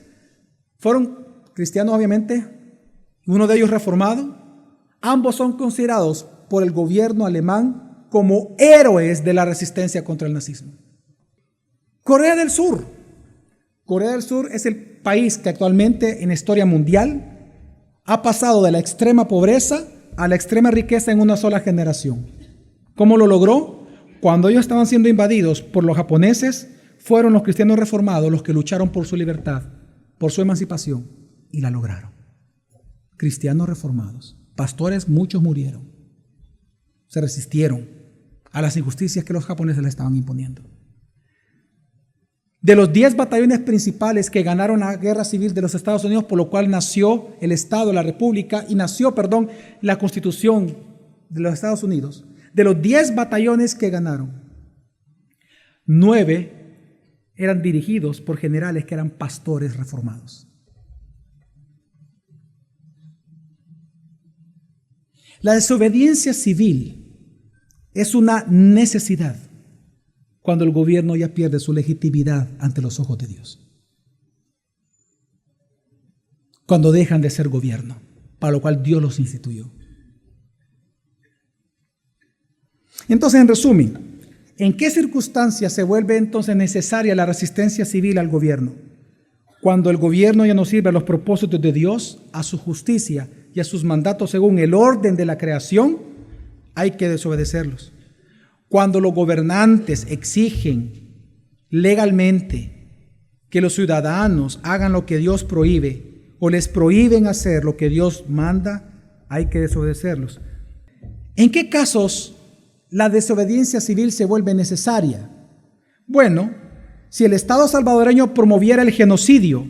fueron cristianos obviamente, uno de ellos reformado. Ambos son considerados por el gobierno alemán como héroes de la resistencia contra el nazismo. Corea del Sur. Corea del Sur es el país que actualmente en la historia mundial ha pasado de la extrema pobreza a la extrema riqueza en una sola generación. ¿Cómo lo logró? Cuando ellos estaban siendo invadidos por los japoneses, fueron los cristianos reformados los que lucharon por su libertad, por su emancipación, y la lograron. Cristianos reformados. Pastores, muchos murieron. Se resistieron a las injusticias que los japoneses les estaban imponiendo. De los 10 batallones principales que ganaron la guerra civil de los Estados Unidos, por lo cual nació el Estado, la República, y nació, la Constitución de los Estados Unidos. De los 10 batallones que ganaron, 9 eran dirigidos por generales que eran pastores reformados. La desobediencia civil es una necesidad cuando el gobierno ya pierde su legitimidad ante los ojos de Dios. Cuando dejan de ser gobierno, para lo cual Dios los instituyó. Entonces, en resumen, ¿en qué circunstancias se vuelve entonces necesaria la resistencia civil al gobierno? Cuando el gobierno ya no sirve a los propósitos de Dios, a su justicia y a sus mandatos según el orden de la creación, hay que desobedecerlos. Cuando los gobernantes exigen legalmente que los ciudadanos hagan lo que Dios prohíbe o les prohíben hacer lo que Dios manda, hay que desobedecerlos. ¿En qué casos la desobediencia civil se vuelve necesaria? Bueno, si el Estado salvadoreño promoviera el genocidio,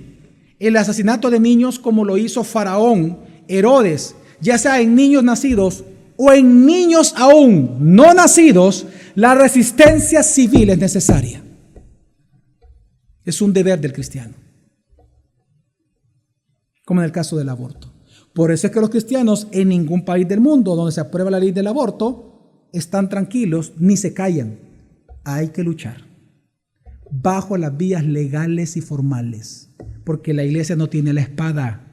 el asesinato de niños como lo hizo Faraón, Herodes, ya sea en niños nacidos o en niños aún no nacidos, la resistencia civil es necesaria. Es un deber del cristiano. Como en el caso del aborto. Por eso es que los cristianos en ningún país del mundo donde se aprueba la ley del aborto están tranquilos ni se callan. Hay que luchar bajo las vías legales y formales, porque la iglesia no tiene la espada,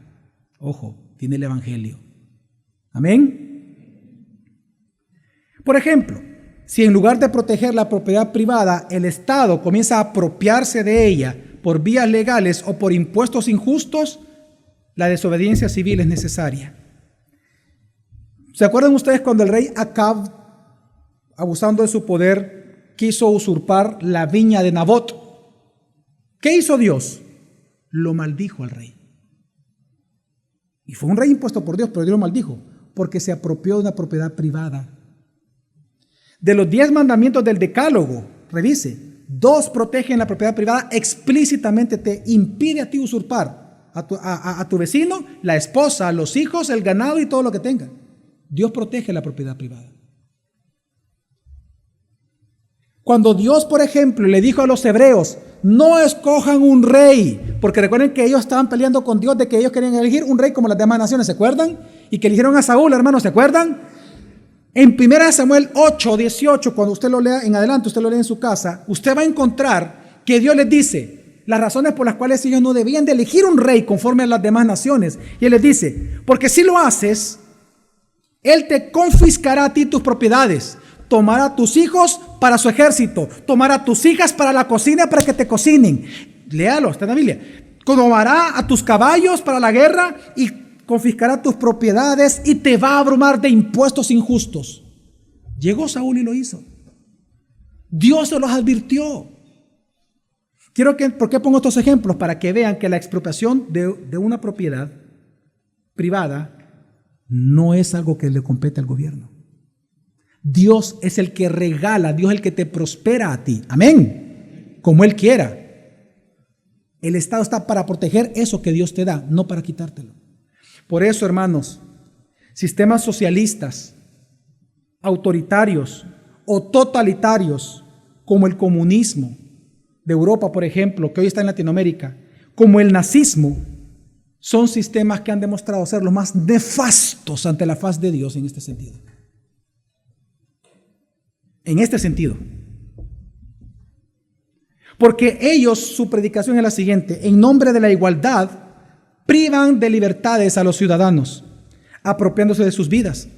ojo, tiene el evangelio. Amén. Por ejemplo, si en lugar de proteger la propiedad privada, el Estado comienza a apropiarse de ella por vías legales o por impuestos injustos, la desobediencia civil es necesaria. ¿Se acuerdan ustedes cuando el rey Acab, abusando de su poder, quiso usurpar la viña de Nabot? ¿Qué hizo Dios? Lo maldijo al rey. Y fue un rey impuesto por Dios, pero Dios lo maldijo porque se apropió de una propiedad privada. De los 10 mandamientos del Decálogo, revise, 2 protegen la propiedad privada explícitamente, te impide a ti usurpar a tu vecino, la esposa, los hijos, el ganado y todo lo que tenga. Dios protege la propiedad privada. Cuando Dios, por ejemplo, le dijo a los hebreos, no escojan un rey, porque recuerden que ellos estaban peleando con Dios de que ellos querían elegir un rey como las demás naciones, ¿se acuerdan? Y que eligieron a Saúl, hermanos, ¿se acuerdan? En 1 Samuel 8:18, cuando usted lo lea en adelante, usted lo lee en su casa, usted va a encontrar que Dios les dice las razones por las cuales ellos no debían de elegir un rey conforme a las demás naciones. Y Él les dice, porque si lo haces, Él te confiscará a ti tus propiedades, tomará a tus hijos para su ejército, tomará a tus hijas para la cocina para que te cocinen. Léalo, está en la Biblia. Tomará a tus caballos para la guerra y confiscará tus propiedades y te va a abrumar de impuestos injustos. Llegó Saúl y lo hizo. Dios se los advirtió. ¿Por qué pongo estos ejemplos? Para que vean que la expropiación de una propiedad privada no es algo que le compete al gobierno. Dios es el que regala, Dios es el que te prospera a ti. Amén. Como Él quiera. El Estado está para proteger eso que Dios te da, no para quitártelo. Por eso, hermanos, sistemas socialistas, autoritarios o totalitarios, como el comunismo de Europa, por ejemplo, que hoy está en Latinoamérica, como el nazismo, son sistemas que han demostrado ser los más nefastos ante la faz de Dios en este sentido. En este sentido. Porque ellos, su predicación es la siguiente: en nombre de la igualdad, privan de libertades a los ciudadanos, apropiándose de sus vidas.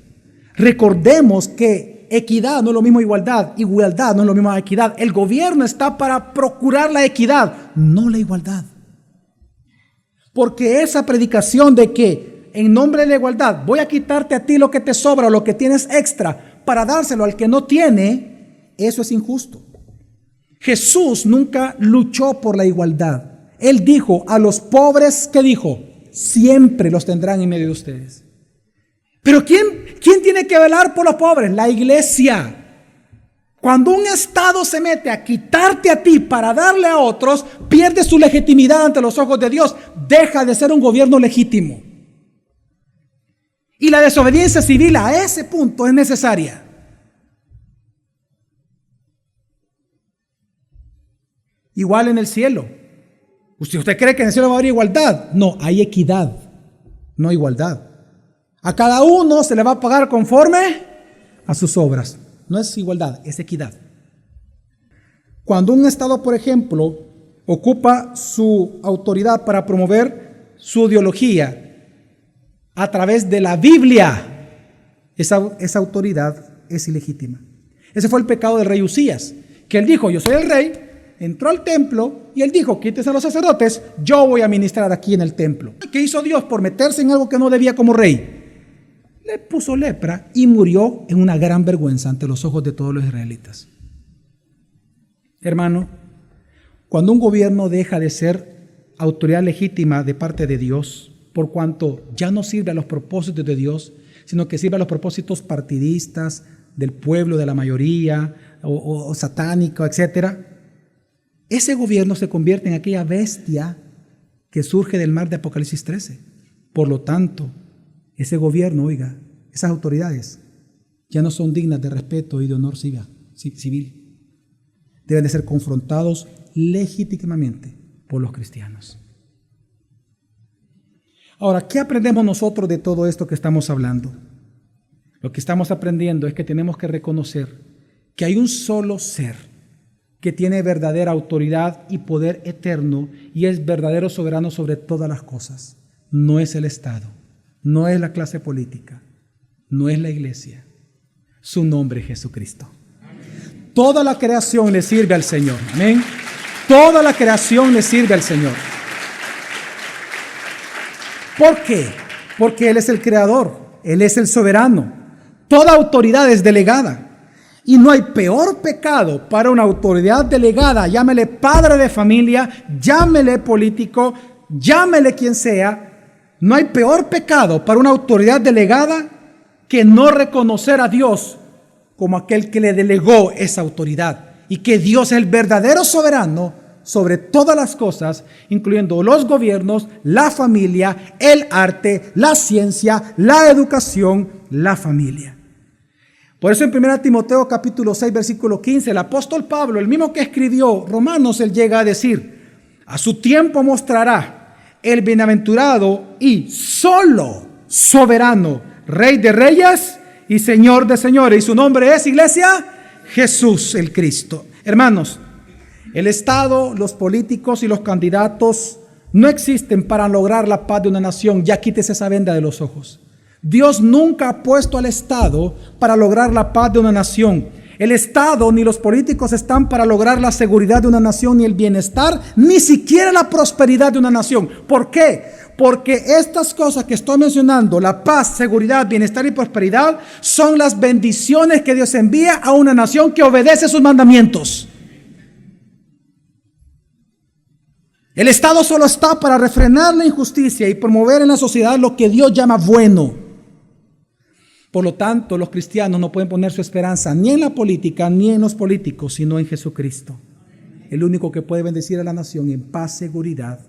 Recordemos que equidad no es lo mismo igualdad, igualdad no es lo mismo equidad. El gobierno está para procurar la equidad, no la igualdad. Porque esa predicación de que en nombre de la igualdad voy a quitarte a ti lo que te sobra o lo que tienes extra para dárselo al que no tiene, eso es injusto. Jesús nunca luchó por la igualdad. Él dijo a los pobres, ¿qué dijo? Siempre los tendrán en medio de ustedes. Pero ¿quién tiene que velar por los pobres? La iglesia. Cuando un Estado se mete a quitarte a ti para darle a otros, pierde su legitimidad ante los ojos de Dios. Deja de ser un gobierno legítimo. Y la desobediencia civil a ese punto es necesaria. Igual en el cielo. ¿Usted cree que en el cielo va a haber igualdad? No, hay equidad, no igualdad. A cada uno se le va a pagar conforme a sus obras. No es igualdad, es equidad. Cuando un Estado, por ejemplo, ocupa su autoridad para promover su ideología a través de la Biblia, esa autoridad es ilegítima. Ese fue el pecado del rey Usías, que él dijo: yo soy el rey, entró al templo y él dijo: quítese a los sacerdotes, yo voy a ministrar aquí en el templo. ¿Qué hizo Dios por meterse en algo que no debía como rey? Le puso lepra y murió en una gran vergüenza ante los ojos de todos los israelitas. Hermano, cuando un gobierno deja de ser autoridad legítima de parte de Dios, por cuanto ya no sirve a los propósitos de Dios, sino que sirve a los propósitos partidistas del pueblo, de la mayoría, o satánico, etc., ese gobierno se convierte en aquella bestia que surge del mar de Apocalipsis 13. Por lo tanto, ese gobierno, oiga, esas autoridades ya no son dignas de respeto y de honor civil. Deben de ser confrontados legítimamente por los cristianos. Ahora, ¿qué aprendemos nosotros de todo esto que estamos hablando? Lo que estamos aprendiendo es que tenemos que reconocer que hay un solo ser que tiene verdadera autoridad y poder eterno y es verdadero soberano sobre todas las cosas. No es el Estado, no es la clase política, no es la iglesia. Su nombre es Jesucristo. Toda la creación le sirve al Señor. Amén. Toda la creación le sirve al Señor. ¿Por qué? Porque Él es el creador, Él es el soberano. Toda autoridad es delegada. Y no hay peor pecado para una autoridad delegada, llámele padre de familia, llámele político, llámele quien sea. No hay peor pecado para una autoridad delegada que no reconocer a Dios como aquel que le delegó esa autoridad, y que Dios es el verdadero soberano sobre todas las cosas, incluyendo los gobiernos, la familia, el arte, la ciencia, la educación, la familia. Por eso en 1 Timoteo capítulo 6 versículo 15, el apóstol Pablo, el mismo que escribió Romanos, él llega a decir: a su tiempo mostrará el bienaventurado y solo soberano, Rey de reyes y Señor de señores, y su nombre es, iglesia, Jesús el Cristo. Hermanos, el Estado, los políticos y los candidatos no existen para lograr la paz de una nación. Ya quítese esa venda de los ojos. Dios nunca ha puesto al Estado para lograr la paz de una nación. El Estado ni los políticos están para lograr la seguridad de una nación, ni el bienestar, ni siquiera la prosperidad de una nación. ¿Por qué? Porque estas cosas que estoy mencionando, la paz, seguridad, bienestar y prosperidad, son las bendiciones que Dios envía a una nación que obedece sus mandamientos. El Estado solo está para refrenar la injusticia y promover en la sociedad lo que Dios llama bueno. Por lo tanto, los cristianos no pueden poner su esperanza ni en la política ni en los políticos, sino en Jesucristo, el único que puede bendecir a la nación en paz, seguridad,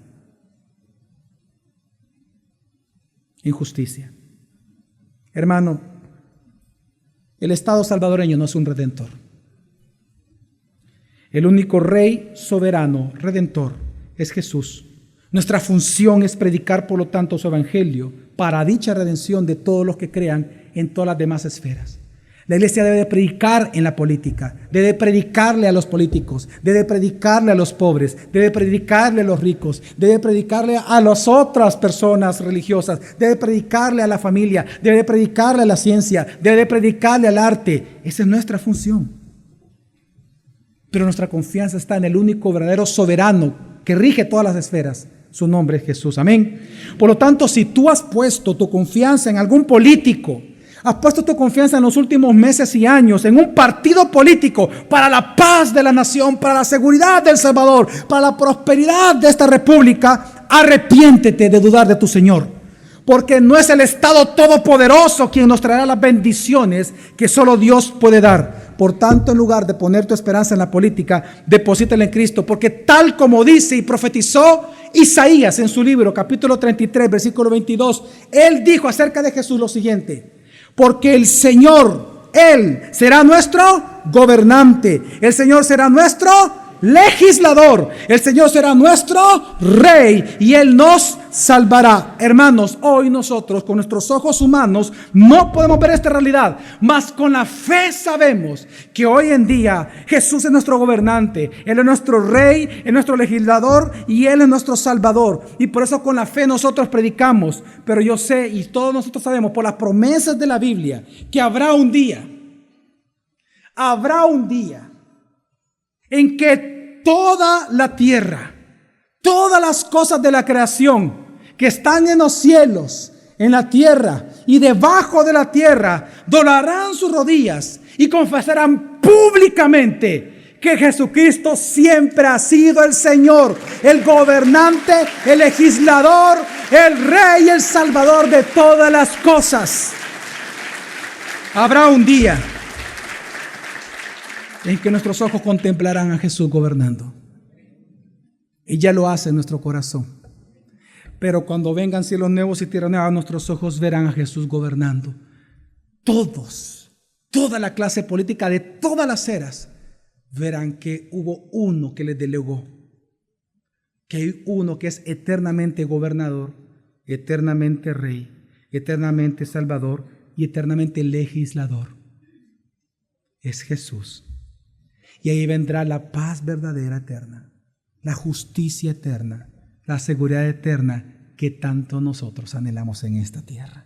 en justicia. Hermano, el Estado salvadoreño no es un redentor. El único Rey soberano, redentor, es Jesús. Nuestra función es predicar, por lo tanto, su evangelio para dicha redención de todos los que crean en todas las demás esferas. La iglesia debe predicar en la política, debe predicarle a los políticos, debe predicarle a los pobres, debe predicarle a los ricos, debe predicarle a las otras personas religiosas, debe predicarle a la familia, debe predicarle a la ciencia, debe predicarle al arte. Esa es nuestra función. Pero nuestra confianza está en el único verdadero soberano que rige todas las esferas. Su nombre es Jesús. Amén. Por lo tanto, si tú has puesto tu confianza en algún político, has puesto tu confianza en los últimos meses y años en un partido político para la paz de la nación, para la seguridad del Salvador, para la prosperidad de esta república, arrepiéntete de dudar de tu Señor. Porque no es el Estado todopoderoso quien nos traerá las bendiciones que solo Dios puede dar. Por tanto, en lugar de poner tu esperanza en la política, deposítala en Cristo. Porque tal como dice y profetizó Isaías en su libro, capítulo 33, versículo 22, él dijo acerca de Jesús lo siguiente: porque el Señor, Él será nuestro gobernante, el Señor será nuestro legislador, el Señor será nuestro Rey y Él nos salvará. Hermanos, hoy nosotros con nuestros ojos humanos no podemos ver esta realidad, mas con la fe sabemos que hoy en día Jesús es nuestro gobernante, Él es nuestro rey, es nuestro legislador y Él es nuestro salvador. Y por eso con la fe nosotros predicamos. Pero yo sé y todos nosotros sabemos por las promesas de la Biblia que habrá un día en que toda la tierra, todas las cosas de la creación que están en los cielos, en la tierra y debajo de la tierra, doblarán sus rodillas y confesarán públicamente que Jesucristo siempre ha sido el Señor, el gobernante, el legislador, el rey, el salvador de todas las cosas. Habrá un día en que nuestros ojos contemplarán a Jesús gobernando. Y ya lo hace en nuestro corazón. Pero cuando vengan cielos nuevos y tierra nueva, nuestros ojos verán a Jesús gobernando. Toda la clase política de todas las eras, verán que hubo uno que les delegó. Que hay uno que es eternamente gobernador, eternamente rey, eternamente salvador y eternamente legislador. Es Jesús. Y ahí vendrá la paz verdadera eterna, la justicia eterna, la seguridad eterna que tanto nosotros anhelamos en esta tierra.